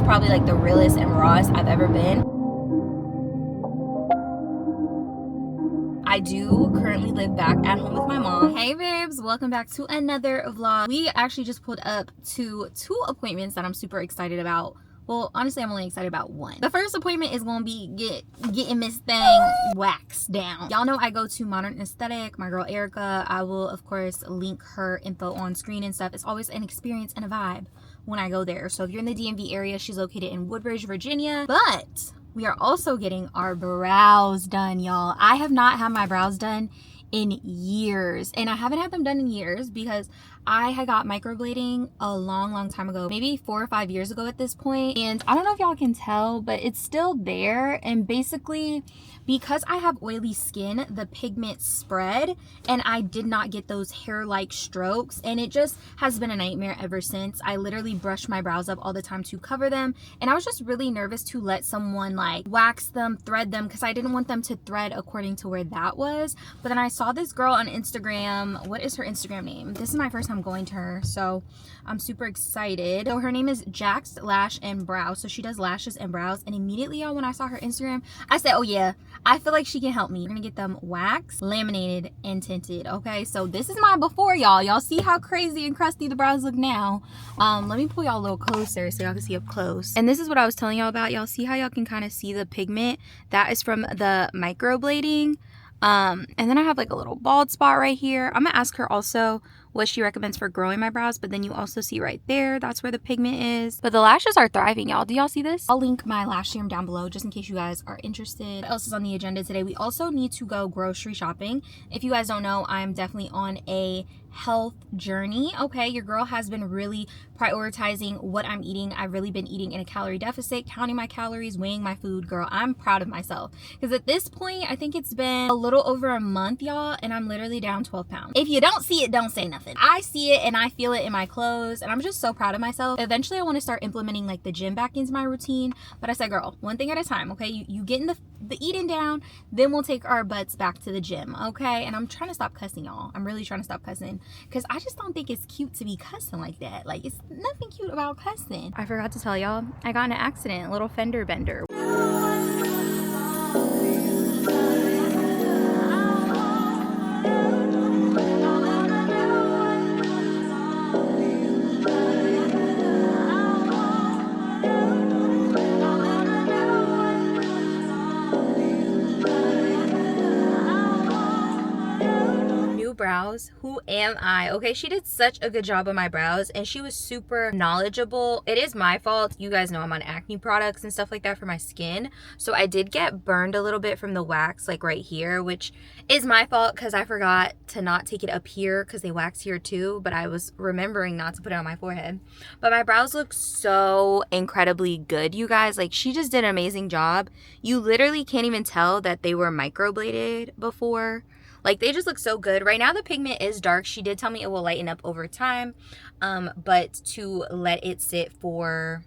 probably like the realest and rawest I've ever been. I do currently live back at home with my mom. Hey babes, welcome back to another vlog. We actually just pulled up to 2 appointments that I'm super excited about. Well, honestly, I'm only excited about one. The first appointment is going to be getting this thing waxed down. Y'all know I go to Modern Aesthetic. My girl Erica, I will of course link her info on screen and stuff. It's always an experience and a vibe when I go there. So if you're in the DMV area, she's located in Woodbridge, Virginia. But we are also getting our brows done, y'all. I have not had my brows done in years, and I haven't had them done in years because I had got microblading a long time ago, maybe 4 or 5 years ago at this point. And I don't know if y'all can tell, but it's still there. And basically, because I have oily skin, the pigment spread and I did not get those hair-like strokes, and it just has been a nightmare ever since. I literally brush my brows up all the time to cover them, and I was just really nervous to let someone like wax them, thread them, because I didn't want them to thread according to where that was. But then I saw this girl on Instagram. What is her Instagram name? This is my first time going to her, so I'm super excited. So her name is jaxedlashnbrows. So she does lashes and brows, and immediately, y'all, when I saw her Instagram, I said, oh yeah, I feel like she can help me. We're gonna get them waxed, laminated, and tinted. Okay, so this is my before, y'all see how crazy and crusty the brows look now. Let me pull y'all a little closer so y'all can see up close. And this is what I was telling y'all about. Y'all see how y'all can kind of see the pigment? That is from the microblading. And then I have like a little bald spot right here. I'm gonna ask her also what she recommends for growing my brows, but then you also see right there, that's where the pigment is. But the lashes are thriving, y'all. Do y'all see this? I'll link my lash serum down below just in case you guys are interested. What else is on the agenda today? We also need to go grocery shopping. If you guys don't know, I'm definitely on a health journey. Okay, your girl has been really prioritizing what I'm eating. I've really been eating in a calorie deficit, counting my calories, weighing my food. Girl, I'm proud of myself, because at this point I think it's been a little over a month, y'all, and I'm literally down 12 pounds. If you don't see it, don't say nothing. I see it and I feel it in my clothes, and I'm just so proud of myself. Eventually I want to start implementing like the gym back into my routine, but I said, girl, one thing at a time. Okay, you getting the eating down, then we'll take our butts back to the gym. Okay, and I'm trying to stop cussing, y'all. I'm really trying to stop cussing, because I just don't think it's cute to be cussing like that. Like, it's nothing cute about cussing. I forgot to tell y'all, I got in an accident, a little fender bender. Brows, who am I? Okay, she did such a good job on my brows, and she was super knowledgeable. It is my fault. You guys know I'm on acne products and stuff like that for my skin, so I did get burned a little bit from the wax, like right here, which is my fault because I forgot to not take it up here because they wax here too, but I was remembering not to put it on my forehead. But my brows look so incredibly good, you guys. Like, she just did an amazing job. You literally can't even tell that they were microbladed before. Like, they just look so good. Right now the pigment is dark. She did tell me it will lighten up over time, but to let it sit for,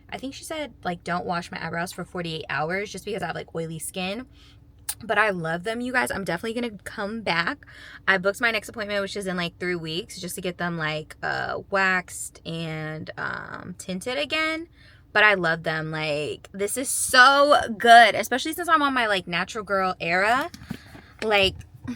I think she said, like, don't wash my eyebrows for 48 hours just because I have like oily skin. But I love them, you guys. I'm definitely gonna come back. I booked my next appointment, which is in like 3 weeks, just to get them like waxed and tinted again. But I love them. Like, this is so good, especially since I'm on my like natural girl era. Like,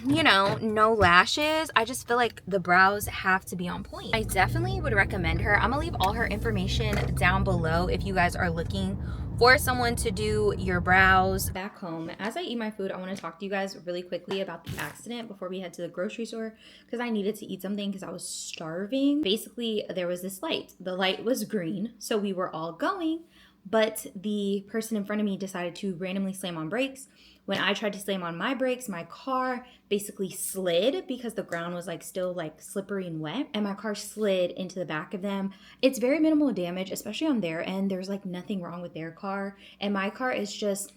you know, no lashes. I just feel like the brows have to be on point. I definitely would recommend her. I'm gonna leave all her information down below if you guys are looking for someone to do your brows. Back home, as I eat my food, I want to talk to you guys really quickly about the accident before we head to the grocery store, because I needed to eat something because I was starving. Basically, there was this light. The light was green, so we were all going, but the person in front of me decided to randomly slam on brakes. When I tried to slam on my brakes, my car basically slid because the ground was like still like slippery and wet, and my car slid into the back of them. It's very minimal damage, especially on their end. There's like nothing wrong with their car, and my car is just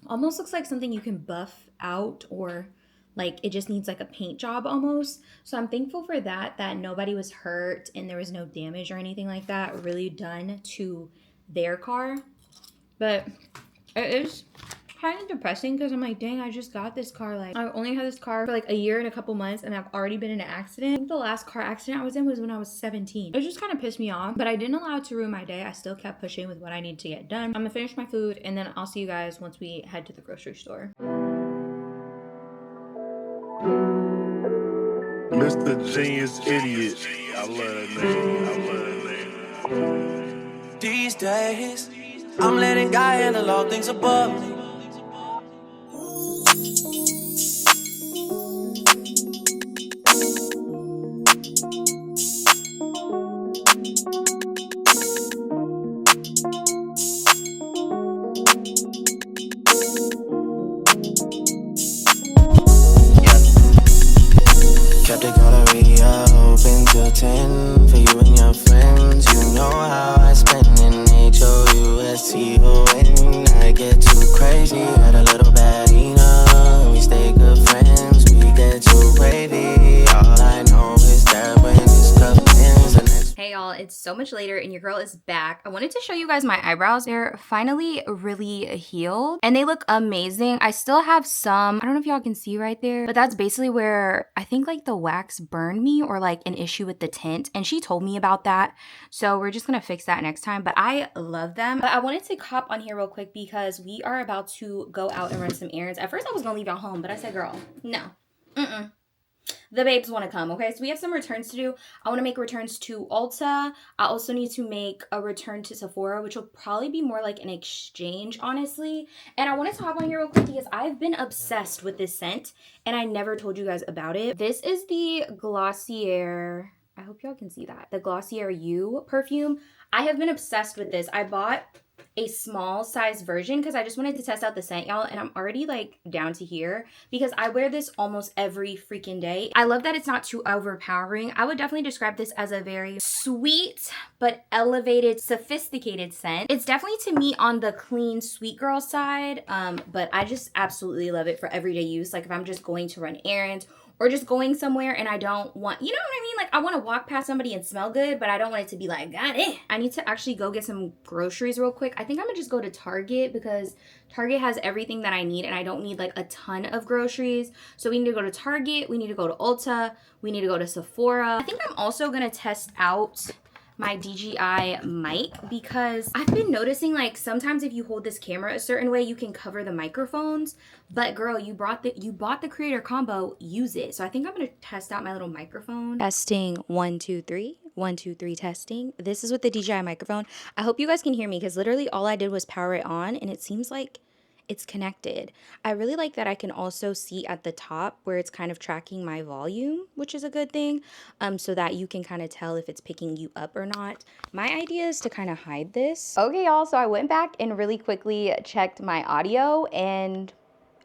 almost looks like something you can buff out, or like it just needs like a paint job almost. So I'm thankful for that nobody was hurt and there was no damage or anything like that really done to their car. But it is kind of depressing because I'm like, dang, I just got this car. Like, I only had this car for like a year and a couple months and I've already been in an accident. I think the last car accident I was in was when I was 17. It just kind of pissed me off, but I didn't allow it to ruin my day. I still kept pushing with what I need to get done. I'm gonna finish my food and then I'll see you guys once we head to the grocery store. Mr. Genius Idiot. I love that name. I love that name. These days, I'm letting God handle all things above me. Kept the Galleria open till 10 for you and your friends. You know how I spend in HOUSTON. I get too crazy, had a little badina. We stay good friends, we get too gravy. All I know is that when this cup ends, the next. Hey y'all, it's so much later and your girl is back. I wanted to show you guys my eyebrows. They're finally really healed and they look amazing. I still have some, I don't know if y'all can see right there, but that's basically where I think like the wax burned me or like an issue with the tint, and she told me about that. So we're just gonna fix that next time, but I love them. But I wanted to hop on here real quick because we are about to go out and run some errands. At first I was gonna leave y'all home, but I said, girl, no, the babes want to come. Okay, so we have some returns to do. I want to make returns to Ulta. I also need to make a return to Sephora, which will probably be more like an exchange, honestly. And I wanted to hop on here real quick because I've been obsessed with this scent and I never told you guys about it. This is the Glossier, I hope y'all can see that, the Glossier You perfume. I have been obsessed with this. I bought a small size version because I just wanted to test out the scent, y'all, and I'm already like down to here because I wear this almost every freaking day. I love that it's not too overpowering. I would definitely describe this as a very sweet but elevated, sophisticated scent. It's definitely to me on the clean sweet girl side, but I just absolutely love it for everyday use. Like if I'm just going to run errands or just going somewhere and I don't want, you know what I mean? Like I want to walk past somebody and smell good, but I don't want it to be like, God, I need to actually go get some groceries real quick. I think I'm gonna just go to Target because Target has everything that I need and I don't need like a ton of groceries. So we need to go to Target, we need to go to Ulta, we need to go to Sephora. I think I'm also gonna test out my DJI mic because I've been noticing like sometimes if you hold this camera a certain way you can cover the microphones, but girl, you bought the creator combo, use it. So I think I'm gonna test out my little microphone. Testing 1 2 3 1 2 3 testing. This is with the DJI microphone. I hope you guys can hear me because literally all I did was power it on and it seems like it's connected. I really like that I can also see at the top where it's kind of tracking my volume, which is a good thing, so that you can kind of tell if it's picking you up or not. My idea is to kind of hide this. Okay, y'all, so I went back and really quickly checked my audio and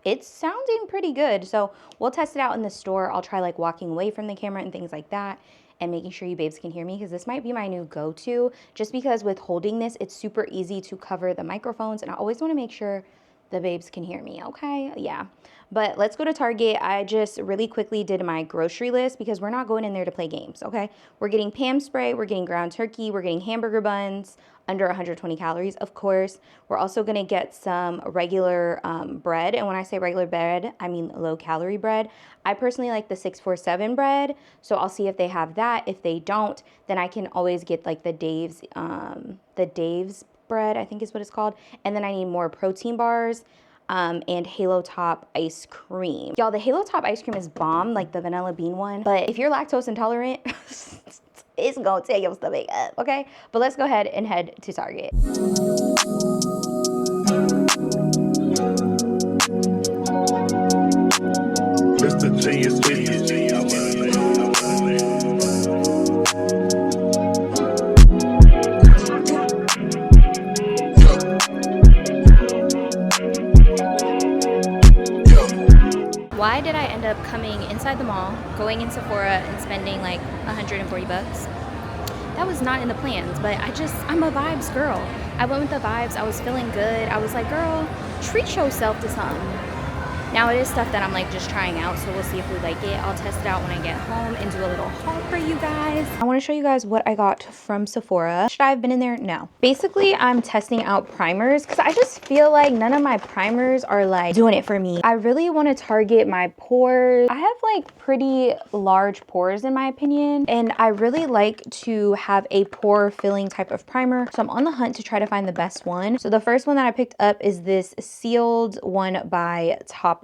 it's sounding pretty good. So we'll test it out in the store. I'll try like walking away from the camera and things like that and making sure you babes can hear me because this might be my new go-to just because with holding this, it's super easy to cover the microphones and I always want to make sure the babes can hear me, okay? Yeah. But let's go to Target. I just really quickly did my grocery list because we're not going in there to play games, okay? We're getting Pam spray, we're getting ground turkey, we're getting hamburger buns, under 120 calories, of course. We're also gonna get some regular bread. And when I say regular bread, I mean low calorie bread. I personally like the 647 bread, so I'll see if they have that. If they don't, then I can always get like the Dave's bread, I think is what it's called. And then I need more protein bars and Halo Top ice cream. Y'all, the Halo Top ice cream is bomb, like the vanilla bean one. But if you're lactose intolerant, it's gonna tear your stomach up, okay? But let's go ahead and head to Target. Mr. Genius Idiot. I love that name. I love that name. Why did I end up coming inside the mall, going in Sephora and spending like 140 bucks? That was not in the plans, but I'm a vibes girl. I went with the vibes. I was feeling good. I was like, girl, treat yourself to something. Now it is stuff that I'm like just trying out, so we'll see if we like it. I'll test it out when I get home and do a little haul for you guys. I want to show you guys what I got from Sephora. Should I have been in there? No. Basically, I'm testing out primers because I just feel like none of my primers are like doing it for me. I really want to target my pores. I have like pretty large pores in my opinion, and I really like to have a pore filling type of primer. So I'm on the hunt to try to find the best one. So the first one that I picked up is this sealed one by Topicals.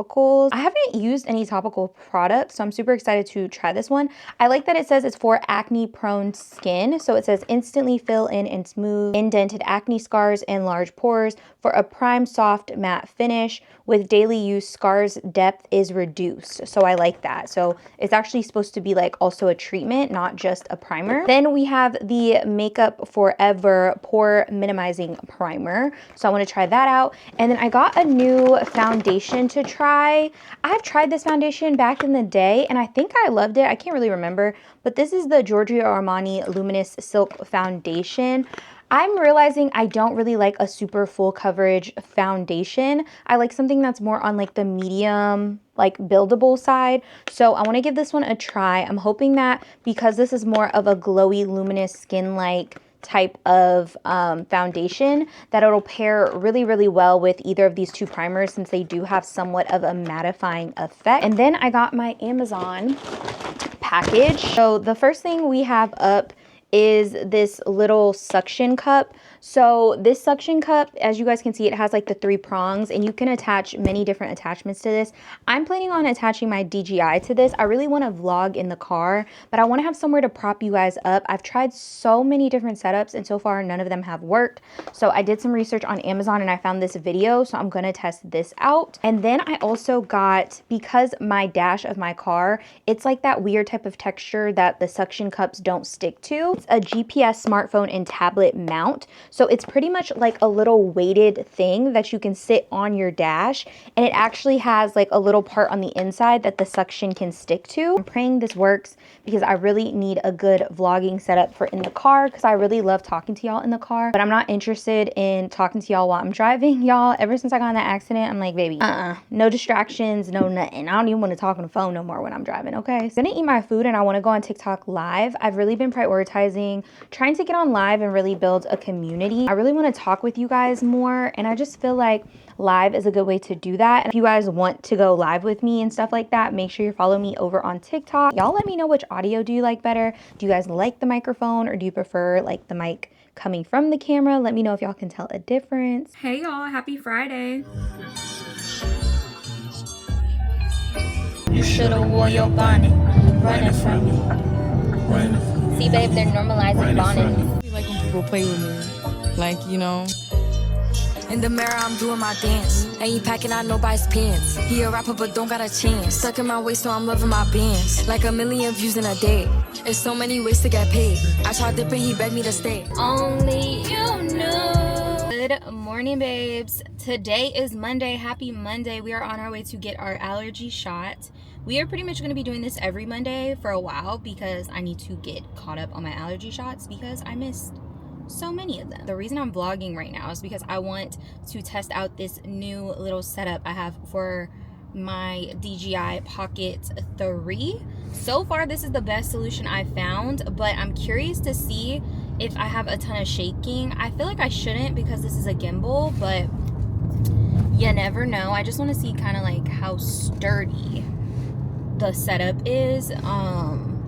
I haven't used any topical products, so I'm super excited to try this one. I like that it says it's for acne prone skin. So it says instantly fill in and smooth indented acne scars and large pores for a prime soft matte finish. With daily use, scars depth is reduced. So I like that. So it's actually supposed to be like also a treatment, not just a primer. Then we have the Makeup Forever Pore Minimizing Primer. So I want to try that out. And then I got a new foundation to try. I've tried this foundation back in the day and I think I loved it. I can't really remember, but this is the Giorgio Armani Luminous Silk Foundation. I'm realizing I don't really like a super full coverage foundation. I like something that's more on like the medium, like buildable side. So I want to give this one a try. I'm hoping that because this is more of a glowy, luminous skin-like type of foundation, that it'll pair really, really well with either of these two primers since they do have somewhat of a mattifying effect. And then I got my Amazon package. So the first thing we have up is this little suction cup. So this suction cup, as you guys can see, it has like the 3 prongs and you can attach many different attachments to this. I'm planning on attaching my DJI to this. I really want to vlog in the car, but I want to have somewhere to prop you guys up. I've tried so many different setups and so far none of them have worked. So I did some research on Amazon and I found this video, so I'm going to test this out. And then I also got, because my dash of my car, it's like that weird type of texture that the suction cups don't stick to. It's a GPS smartphone and tablet mount. So it's pretty much like a little weighted thing that you can sit on your dash, and it actually has like a little part on the inside that the suction can stick to. I'm praying this works because I really need a good vlogging setup for in the car because I really love talking to y'all in the car, but I'm not interested in talking to y'all while I'm driving. Y'all, ever since I got in that accident, I'm like, baby, no distractions, no nothing. I don't even want to talk on the phone no more when I'm driving, okay? I'm gonna eat my food and I want to go on TikTok live. I've really been prioritizing trying to get on live and really build a community. I really want to talk with you guys more, and I just feel like live is a good way to do that. And if you guys want to go live with me and stuff like that, make sure you follow me over on TikTok. Y'all let me know which audio do you like better. Do you guys like the microphone or do you prefer like the mic coming from the camera? Let me know if y'all can tell a difference. Hey y'all, happy Friday. You should've wore your bonnet, running from me. See, babe, they're normalizing bonnet. Like when people play with me, like, you know. In the mirror, I'm doing my dance. Ain't packing out nobody's pants. He a rapper, but don't got a chance. Stuck in my waist, so I'm loving my bands. Like 1 million views in a day. There's so many ways to get paid. I tried dipping, he begged me to stay. Only you knew. Good morning, babes. Today is Monday. Happy Monday. We are on our way to get our allergy shot. We are pretty much going to be doing this every Monday for a while because I need to get caught up on my allergy shots because I missed so many of them. The reason I'm vlogging right now is because I want to test out this new little setup I have for my DJI Pocket 3. So far, this is the best solution I've found, but I'm curious to see if I have a ton of shaking. I feel like I shouldn't because this is a gimbal, but you never know. I just want to see kind of like how sturdy the setup is.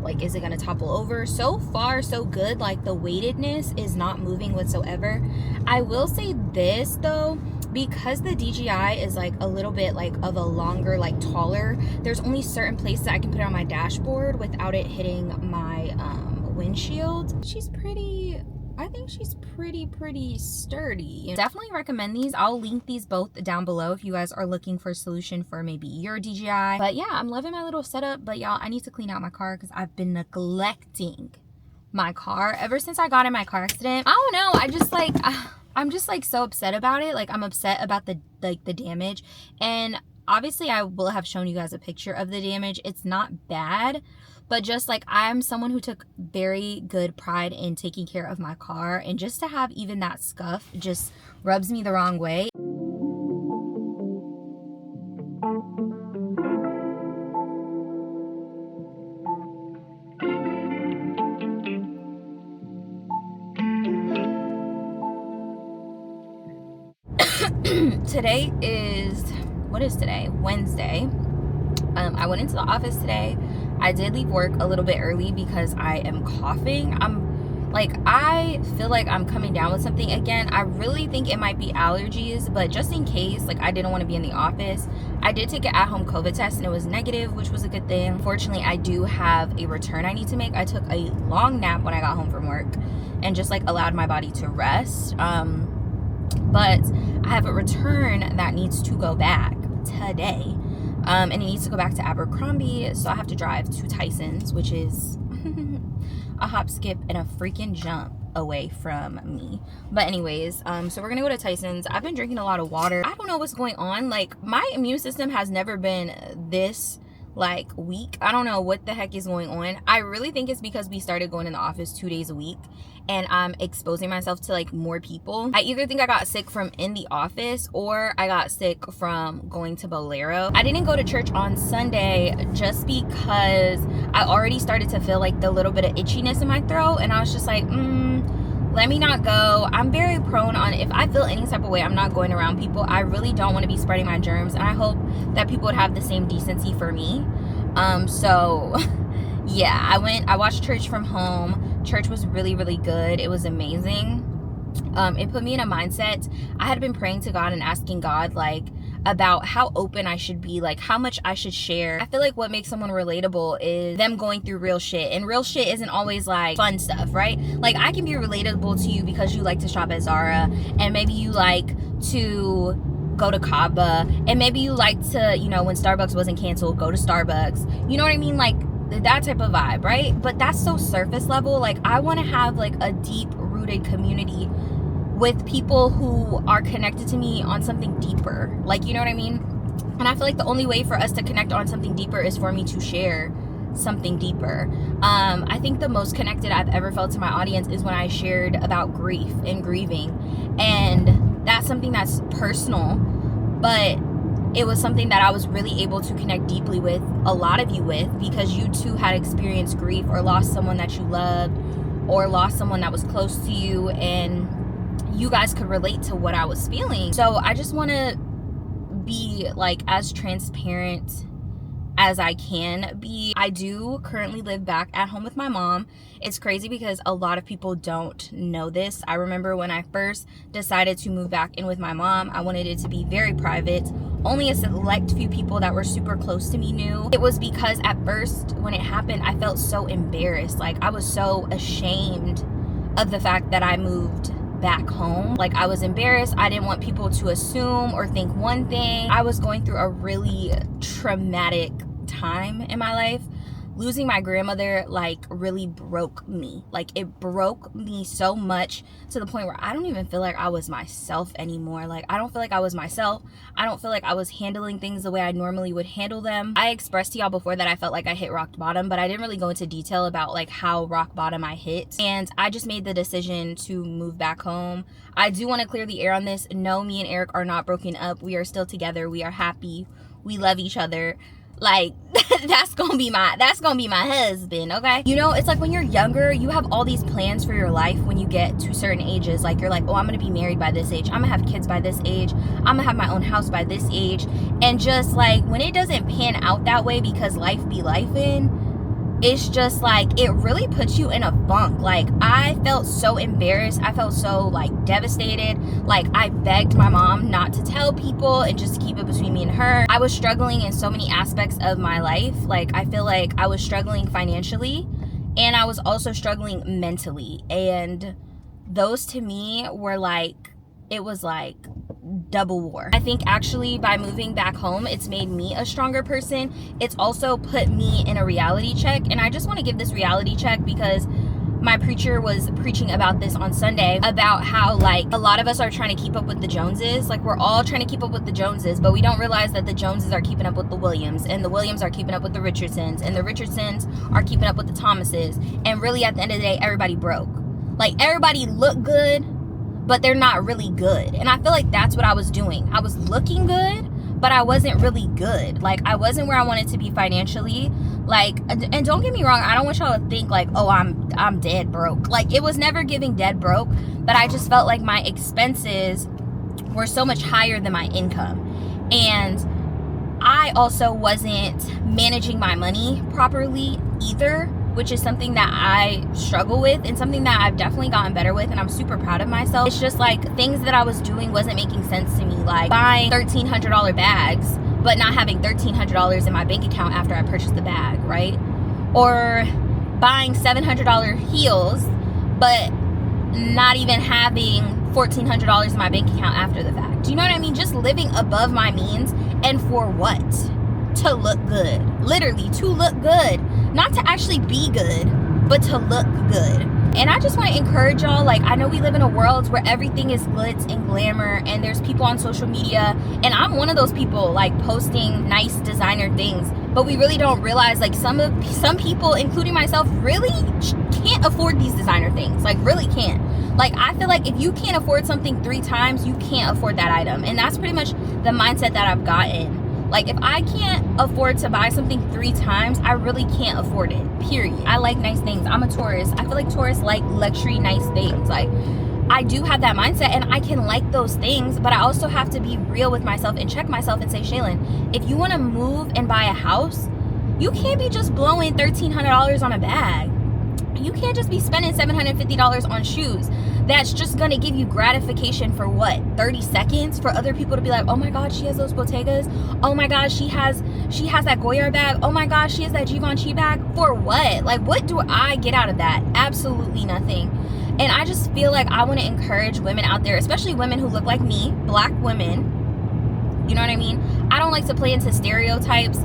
Like, is it gonna topple over? So far so good. Like, the weightedness is not moving whatsoever. I will say this though, because the DJI is like a little bit like of a longer, like taller, there's only certain places I can put it on my dashboard without it hitting my windshield. She's pretty, I think she's pretty sturdy. Definitely recommend these. I'll link these both down below if you guys are looking for a solution for maybe your DJI. But yeah, I'm loving my little setup. But y'all, I need to clean out my car because I've been neglecting my car ever since I got in my car accident. I don't know. I'm just like so upset about it. Like, I'm upset about the damage. And obviously I will have shown you guys a picture of the damage. It's not bad. But just like, I'm someone who took very good pride in taking care of my car, and just to have even that scuff just rubs me the wrong way. Today is, what is today? Wednesday. I went into the office today. I did leave work a little bit early because I am coughing. I feel like I'm coming down with something again. I really think it might be allergies, but just in case, I didn't want to be in the office. I did take an at-home COVID test and it was negative, which was a good thing. Unfortunately, I do have a return I need to make. I took a long nap when I got home from work and just allowed my body to rest. But I have a return that needs to go back today. And it needs to go back to Abercrombie, so I have to drive to Tyson's, which is a hop, skip, and a freaking jump away from me. But anyways, so we're gonna go to Tyson's. I've been drinking a lot of water. I don't know what's going on. My immune system has never been this weak. I don't know what the heck is going on. I really think it's because we started going in the office 2 days a week and I'm exposing myself to more people. I either think I got sick from in the office or I got sick from going to Bolero. I didn't go to church on Sunday just because I already started to feel the little bit of itchiness in my throat, and I was just let me not go. I'm very prone on, if I feel any type of way, I'm not going around people. I really don't want to be spreading my germs, and I hope that people would have the same decency for me. So yeah, I watched church from home. Church was really, really good. It was amazing. It put me in a mindset. I had been praying to God and asking God about how open I should be, how much I should share. I feel what makes someone relatable is them going through real shit, and real shit isn't always fun stuff, right? I can be relatable to you because you like to shop at Zara, and maybe you like to go to Caba, and maybe you like to, when Starbucks wasn't canceled, go to Starbucks. You know what I mean? That type of vibe, right? But that's so surface level. I want to have a deep rooted community with people who are connected to me on something deeper. You know what I mean? And I feel the only way for us to connect on something deeper is for me to share something deeper. I think the most connected I've ever felt to my audience is when I shared about grief and grieving. And that's something that's personal, but it was something that I was really able to connect deeply with a lot of you with, because you too had experienced grief or lost someone that you loved or lost someone that was close to you, and you guys could relate to what I was feeling. So I just want to be as transparent as I can be. I do currently live back at home with my mom. It's crazy because a lot of people don't know this. I remember when I first decided to move back in with my mom, I wanted it to be very private. Only a select few people that were super close to me knew. It was because at first when it happened, I felt so embarrassed. I was so ashamed of the fact that I moved back home. I was embarrassed. I didn't want people to assume or think one thing. I was going through a really traumatic time in my life. Losing my grandmother really broke me. It broke me so much to the point where I don't even feel I was myself anymore. I don't feel I was myself. I don't feel I was handling things the way I normally would handle them. I expressed to y'all before that I felt I hit rock bottom, but I didn't really go into detail about how rock bottom I hit. And I just made the decision to move back home. I do want to clear the air on this. No, me and Eric are not broken up. We are still together. We are happy. We love each other. That's gonna be my husband, okay? It's when you're younger, you have all these plans for your life. When you get to certain ages, you're oh, I'm gonna be married by this age, I'm gonna have kids by this age, I'm gonna have my own house by this age. And just when it doesn't pan out that way because life be lifing, it's just it really puts you in a funk. I felt so embarrassed. I felt so devastated. I begged my mom not to tell people and just keep it between me and her. I was struggling in so many aspects of my life. I feel I was struggling financially, and I was also struggling mentally. And those to me were it was double war. I think actually by moving back home, it's made me a stronger person. It's also put me in a reality check, and I just want to give this reality check because my preacher was preaching about this on Sunday, about how a lot of us are trying to keep up with the Joneses. We're all trying to keep up with the Joneses, but we don't realize that the Joneses are keeping up with the Williams, and the Williams are keeping up with the Richardsons, and the Richardsons are keeping up with the Thomases. And really at the end of the day, everybody broke. Everybody looked good, but they're not really good. And I feel that's what I was doing. I was looking good, but I wasn't really good. I wasn't where I wanted to be financially. And don't get me wrong, I don't want y'all to think oh, I'm dead broke. It was never giving dead broke, but I just felt my expenses were so much higher than my income. And I also wasn't managing my money properly either, which is something that I struggle with and something that I've definitely gotten better with, and I'm super proud of myself. It's just like things that I was doing wasn't making sense to me, like buying $1,300 bags but not having $1,300 in my bank account after I purchased the bag, right? Or buying $700 heels but not even having $1,400 in my bank account after the fact. Do you know what I mean? Just living above my means, and for what? To look good. Literally, to look good. Not to actually be good, but to look good. And I just want to encourage y'all, like, I know we live in a world where everything is glitz and glamour, and there's people on social media, and I'm one of those people, like, posting nice designer things, but we really don't realize, like, some people, including myself, really can't afford these designer things. Like, really can't. Like, I feel like if you can't afford something 3 times, you can't afford that item. And that's pretty much the mindset that I've gotten. Like, if I can't afford to buy something 3 times, I really can't afford it, period. I like nice things. I'm a tourist. I feel like tourists like luxury, nice things. Like, I do have that mindset, and I can like those things, but I also have to be real with myself and check myself and say, Shaylin, if you want to move and buy a house, you can't be just blowing $1,300 on a bag. You can't just be spending $750 on shoes. That's just gonna give you gratification for what, 30 seconds, for other people to be like, oh my god, she has those Bottegas, oh my god, she has that Goyard bag, oh my gosh, she has that Givenchy bag. For what? Like, what do I get out of that? Absolutely nothing. And I just feel like I want to encourage women out there, especially women who look like me, black women, you know what I mean? I don't like to play into stereotypes,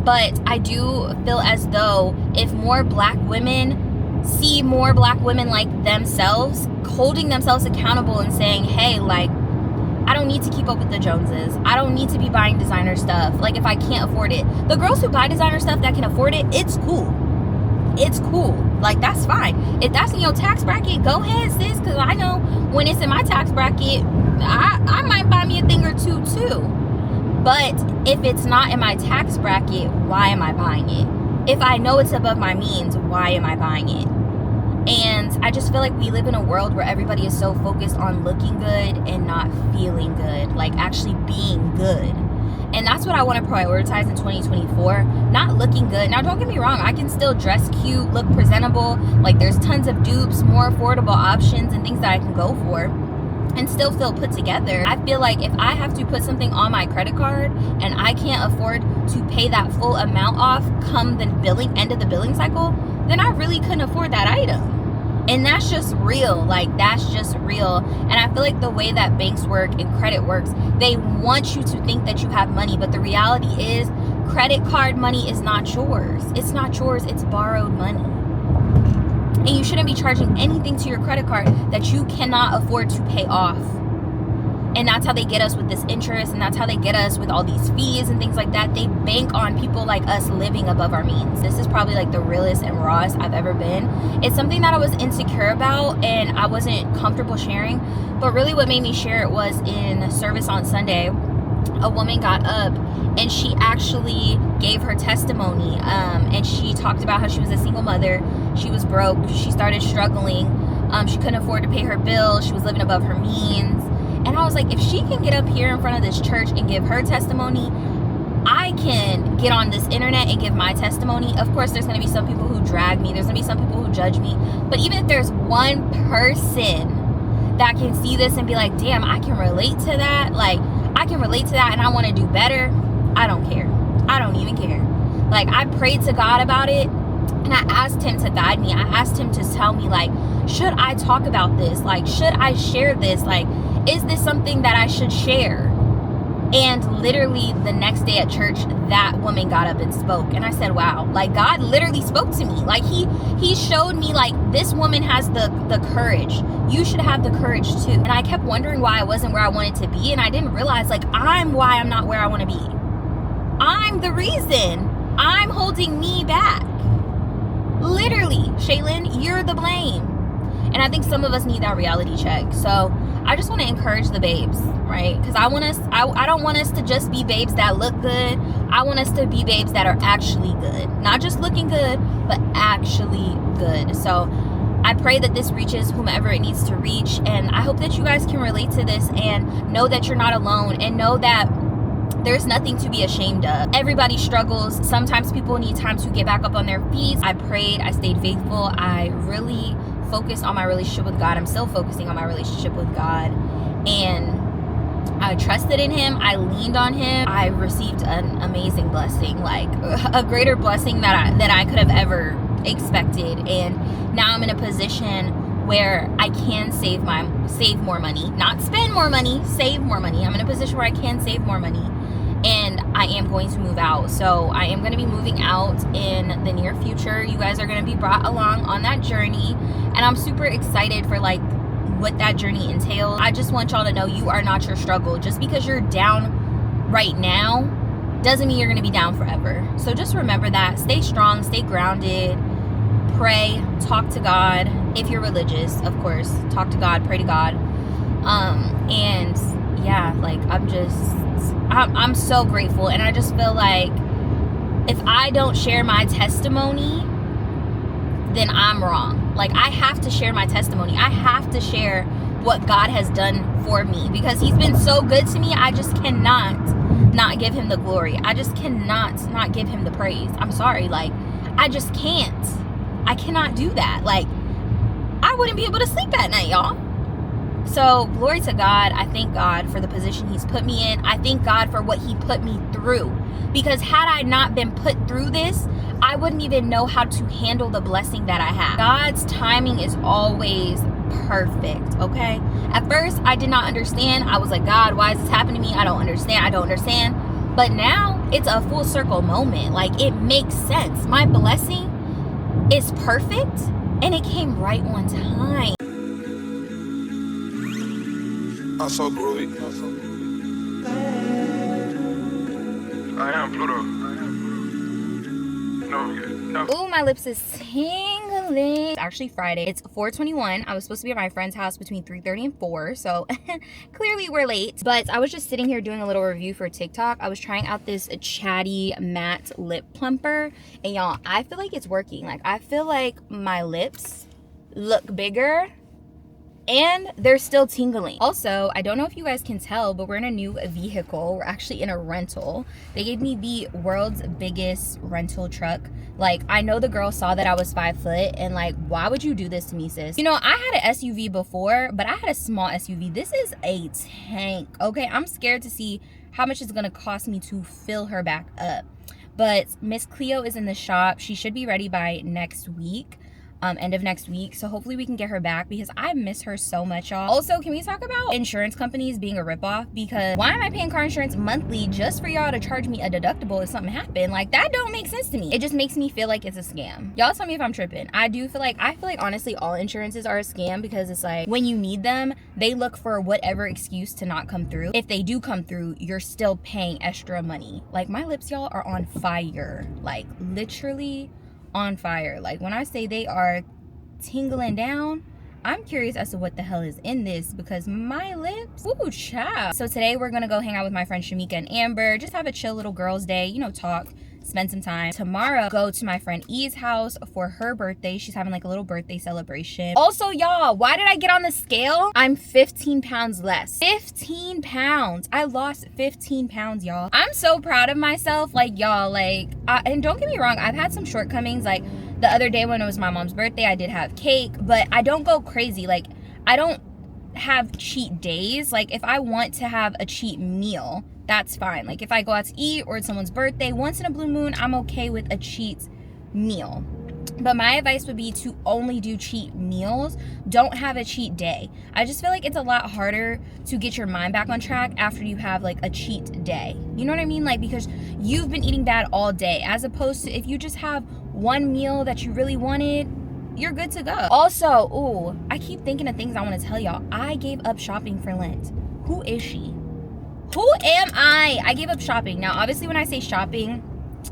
but I do feel as though if more black women see more black women like themselves, holding themselves accountable and saying, hey, like, I don't need to keep up with the Joneses. I don't need to be buying designer stuff. Like, if I can't afford it. The girls who buy designer stuff that can afford it, it's cool. It's cool. Like, that's fine. If that's in your tax bracket, go ahead, sis. Because I know when it's in my tax bracket, I might buy me a thing or two, too. But if it's not in my tax bracket, why am I buying it? If I know it's above my means, why am I buying it? And I just feel like we live in a world where everybody is so focused on looking good and not feeling good, like actually being good. And that's what I want to prioritize in 2024, not looking good. Now, don't get me wrong, I can still dress cute, look presentable. Like, there's tons of dupes, more affordable options and things that I can go for and still feel put together. I feel like if I have to put something on my credit card and I can't afford to pay that full amount off come the end of the billing cycle, then I really couldn't afford that item. And that's just real. Like, that's just real. And I feel like the way that banks work and credit works, they want you to think that you have money, but the reality is credit card money is not yours. It's not yours. It's borrowed money. And you shouldn't be charging anything to your credit card that you cannot afford to pay off. And that's how they get us with this interest, and that's how they get us with all these fees and things like that. They bank on people like us living above our means. This is probably like the realest and rawest I've ever been. It's something that I was insecure about and I wasn't comfortable sharing, but really what made me share it was in service on Sunday. A woman got up and she actually gave her testimony, and she talked about how she was a single mother. She was broke. She started struggling. She couldn't afford to pay her bills. She was living above her means. And I was like, if she can get up here in front of this church and give her testimony, I can get on this internet and give my testimony. Of course, there's going to be some people who drag me. There's going to be some people who judge me. But even if there's one person that can see this and be like, damn, I can relate to that. Like, I can relate to that and I want to do better. I don't care. I don't even care. Like, I prayed to God about it and I asked him to guide me. I asked him to tell me, like, should I talk about this? Like, should I share this? Like, is this something that I should share? And literally the next day at church, that woman got up and spoke. And I said, wow, like, God literally spoke to me. Like, he showed me, like, this woman has the courage. You should have the courage too. And I kept wondering why I wasn't where I wanted to be. And I didn't realize, like, I'm why I'm not where I want to be. I'm the reason. I'm holding me back. Literally, Shaylin, you're the blame. And I think some of us need that reality check. So I just want to encourage the babes, right? Because I don't want us to just be babes that look good. I want us to be babes that are actually good. Not just looking good, but actually good. So I pray that this reaches whomever it needs to reach, and I hope that you guys can relate to this and know that you're not alone, and know that there's nothing to be ashamed of. Everybody struggles. Sometimes people need time to get back up on their feet. I prayed, I stayed faithful, I really focused on my relationship with God. I'm still focusing on my relationship with God, and I trusted in him. I leaned on him. I received an amazing blessing, like a greater blessing than I could have ever expected. And now I'm in a position where I can save more money, not spend more money, save more money. I'm in a position where I can save more money, and I am going to move out. So I am going to be moving out in the near future. You guys are going to be brought along on that journey, and I'm super excited for like what that journey entails. I just want y'all to know you are not your struggle. Just because you're down right now doesn't mean you're going to be down forever. So just remember that. Stay strong, stay grounded, pray, talk to God. If you're religious, of course, talk to God, pray to God. And yeah, like I'm so grateful, and I just feel like if I don't share my testimony, then I'm wrong. Like, I have to share my testimony. I have to share what God has done for me, because he's been so good to me. I just cannot not give him the glory. I just cannot not give him the praise. I'm sorry. Like, I just can't. I cannot do that. Like, I wouldn't be able to sleep at night, y'all. So glory to God. I thank God for the position he's put me in. I thank God for what he put me through, because had I not been put through this, I wouldn't even know how to handle the blessing that I have. God's timing is always perfect, okay? At first, I did not understand. I was like, God, why is this happening to me? I don't understand. But now it's a full circle moment. Like, it makes sense. My blessing is perfect, and it came right on time. I'm so groovy. I am Pluto. No. Ooh, my lips is tingling. It's actually Friday. It's 4:21. I was supposed to be at my friend's house between 3:30 and 4, so clearly we're late. But I was just sitting here doing a little review for TikTok. I was trying out this Chatty matte lip plumper, and y'all, I feel like it's working. Like, I feel like my lips look bigger, and they're still tingling. Also, I don't know if you guys can tell, but we're in a new vehicle. We're actually in a rental. They gave me the world's biggest rental truck. Like, I know the girl saw that I was 5 foot, and like, why would you do this to me, sis? You know, I had an SUV before, but I had a small SUV. This is a tank, okay? I'm scared to see how much it's gonna cost me to fill her back up. But Miss Cleo is in the shop. She should be ready by next week. End of next week, so hopefully we can get her back, because I miss her so much, y'all. Also, can we talk about insurance companies being a ripoff? Because why am I paying car insurance monthly just for y'all to charge me a deductible if something happened? Like, that don't make sense to me. It just makes me feel like it's a scam. Y'all tell me if I'm tripping. I feel like honestly all insurances are a scam, because it's like, when you need them, they look for whatever excuse to not come through. If they do come through, you're still paying extra money. Like, my lips, y'all, are on fire. Like, literally on fire. Like, when I say they are tingling down, I'm curious as to what the hell is in this, because my lips, ooh, child. So today we're gonna go hang out with my friend Shamika and Amber, just have a chill little girls day, you know, talk, spend some time. Tomorrow, go to my friend E's house for her birthday. She's having like a little birthday celebration. Also, y'all, why did I get on the scale? I'm 15 pounds less. 15 pounds. I lost 15 pounds, y'all. I'm so proud of myself. Like, y'all, like, and don't get me wrong, I've had some shortcomings. Like, the other day when it was my mom's birthday, I did have cake, but I don't go crazy. Like, I don't have cheat days. Like, if I want to have a cheat meal, that's fine. Like, if I go out to eat or it's someone's birthday, once in a blue moon, I'm okay with a cheat meal. But my advice would be to only do cheat meals. Don't have a cheat day. I just feel like it's a lot harder to get your mind back on track after you have like a cheat day. You know what I mean? Like, because you've been eating bad all day, as opposed to if you just have one meal that you really wanted, you're good to go. Also, ooh, I keep thinking of things I want to tell y'all. I gave up shopping for Lent. Who is she? Who am I? I gave up shopping. Now, obviously, when I say shopping,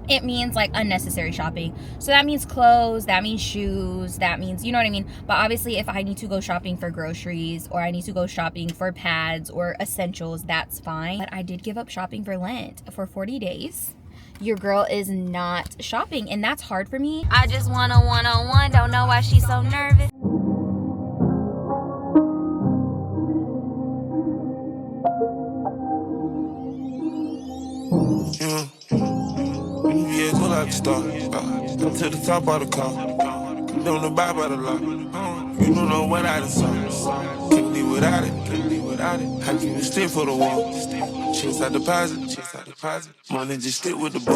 it means like unnecessary shopping. So that means clothes, that means shoes, that means, you know what I mean? But obviously, if I need to go shopping for groceries, or I need to go shopping for pads or essentials, that's fine. But I did give up shopping for Lent for 40 days. Your girl is not shopping, and that's hard for me. I just want a one-on-one, don't know why she's so nervous. Yeah. Yeah, go like a star. Up to the top of the car. Don't abide by the law. You don't know what I done saw. Can't live without it, can't live without it. How can you stick for the wall? Chase out deposit, money just stick with the boy.